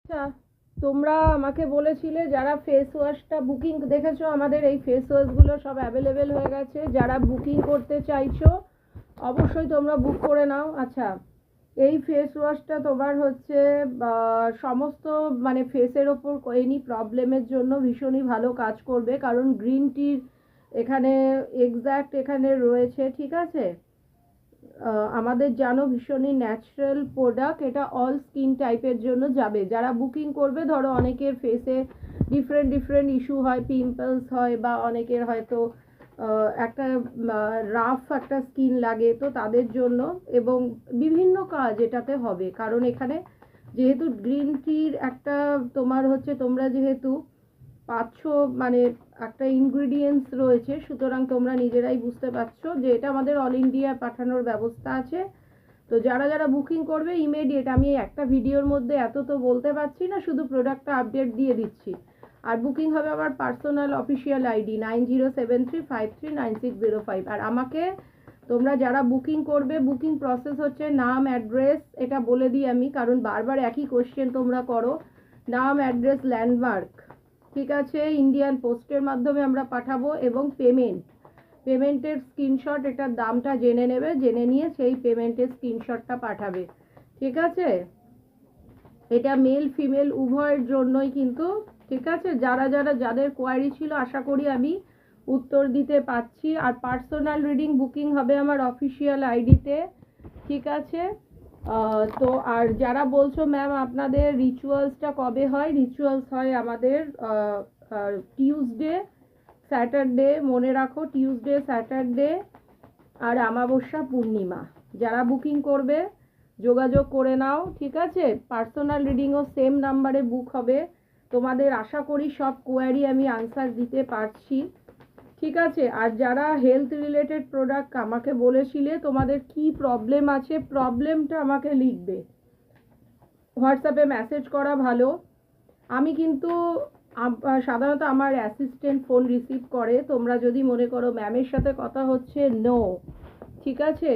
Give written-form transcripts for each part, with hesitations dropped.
আচ্ছা, তোমরা আমাকে বলেছিলে যারা ফেস ওয়াশটা বুকিং দেখেছো, আমাদের এই ফেস ওয়াশগুলো সব অ্যাভেলেবেল হয়ে গেছে। যারা বুকিং করতে চাইছো অবশ্যই তোমরা বুক করে নাও। আচ্ছা, এই ফেস ওয়াশটা তোমার হচ্ছে সমস্ত মানে ফেসের ওপর এনি প্রবলেমের জন্য ভীষণই ভালো কাজ করবে, কারণ গ্রিন টির এখানে এক্স্যাক্ট এখানে রয়েছে, ঠিক আছে। আমাদের জানো ভীষণই ন্যাচারাল প্রোডাক্ট, এটা অল স্কিন টাইপের জন্য যাবে। যারা বুকিং করবে, ধরো অনেকের ফেসে ডিফারেন্ট ডিফারেন্ট ইস্যু হয়, পিম্পলস হয়, বা অনেকের হয়তো একটা রাফ একটা স্কিন লাগে, তো তাদের জন্য এবং বিভিন্ন কাজ এটাতে হবে। কারণ এখানে যেহেতু গ্রিন টির একটা তোমার হচ্ছে তোমরা যেহেতু পাচ্ছ মানে একটা ইনগ্রিডিয়েন্টস রয়েছে, সুতরাং তোমরা নিজেরাই বুঝতে পারছো যে এটা আমাদের অল ইন্ডিয়া পাঠানোর ব্যবস্থা আছে। তো যারা যারা বুকিং করবে ইমিডিয়েট, আমি একটা ভিডিওর মধ্যে এত তো বলতে পারছি না, শুধু প্রোডাক্টটা আপডেট দিয়ে দিচ্ছি। আর বুকিং হবে আমার পার্সোনাল অফিসিয়াল আইডি 9073539605। আর আমাকে তোমরা যারা বুকিং করবে, বুকিং প্রসেস হচ্ছে নাম অ্যাড্রেস, এটা বলে দিই আমি কারণ বারবার একই কোশ্চেন তোমরা করো। নাম অ্যাড্রেস ল্যান্ডমার্ক, ঠিক আছে, ইন্ডিয়ান পোস্টের মাধ্যমে আমরা পাঠাবো, এবং পেমেন্টের স্ক্রিনশট, এটার দামটা জেনে নেবে, জেনে নিয়ে সেই পেমেন্টের স্ক্রিনশটটা পাঠাবে, ঠিক আছে। এটা মেল ফিমেল উভয়ের জন্যই কিন্তু, ঠিক আছে। যাদের কোয়ারি ছিল আশা করি আমি উত্তর দিতে পারছি। আর পার্সোনাল রিডিং বুকিং হবে আমার অফিসিয়াল আইডিতে, ঠিক আছে। তো আর যারা বলছো ম্যাম আপনাদের রিচুয়ালসটা কবে হয়, রিচুয়ালস হয় আমাদের টিউসডে স্যাটারডে, মনে রাখো টিউসডে স্যাটারডে আর অমাবস্যা পূর্ণিমা। যারা বুকিং করবে যোগাযোগ করে নাও, ঠিক আছে। পার্সোনাল রিডিংও সেম নাম্বারে বুক হবে। তোমাদের আশা করি সব কোয়ারি আমি আনসার দিতে পারছি, ঠিক আছে। আর যারা হেলথ রিলেটেড প্রোডাক্ট আমাকে বলেছিলে তোমাদের কি প্রবলেম আছে, প্রবলেমটা আমাকে লিখবে, হোয়াটসঅ্যাপে মেসেজ করা ভালো। আমি কিন্তু সাধারণত আমার অ্যাসিস্ট্যান্ট ফোন রিসিভ করে। তোমরা যদি মনে করো ম্যামের সাথে কথা হচ্ছে, নো, ঠিক আছে,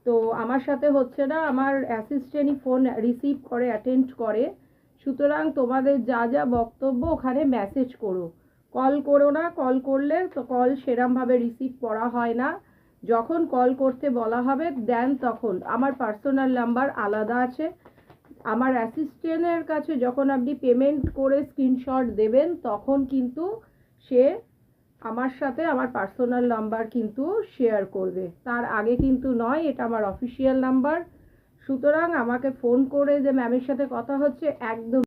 তো আমার সাথে হচ্ছে না, আমার অ্যাসিস্ট্যান্টই ফোন রিসিভ করে, অ্যাটেন্ড করে। সুতরাং তোমাদের যা যা বক্তব্য ওখানে মেসেজ করো, কল করো না। কল করলে তো কল সেরমভাবে রিসিভ করা হয় না। যখন কল করতে বলা হবে দেন তখন আমার পার্সোনাল নাম্বার আলাদা আছে। আমার অ্যাসিস্ট্যান্টের কাছে যখন আপনি পেমেন্ট করে স্ক্রিনশট দেবেন তখন কিন্তু সে আমার সাথে আমার পার্সোনাল নাম্বার কিন্তু শেয়ার করবে, তার আগে কিন্তু নয়। এটা আমার অফিসিয়াল নাম্বার। সুতরাং আমাকে ফোন করে যে ম্যামের সাথে কথা হচ্ছে একদম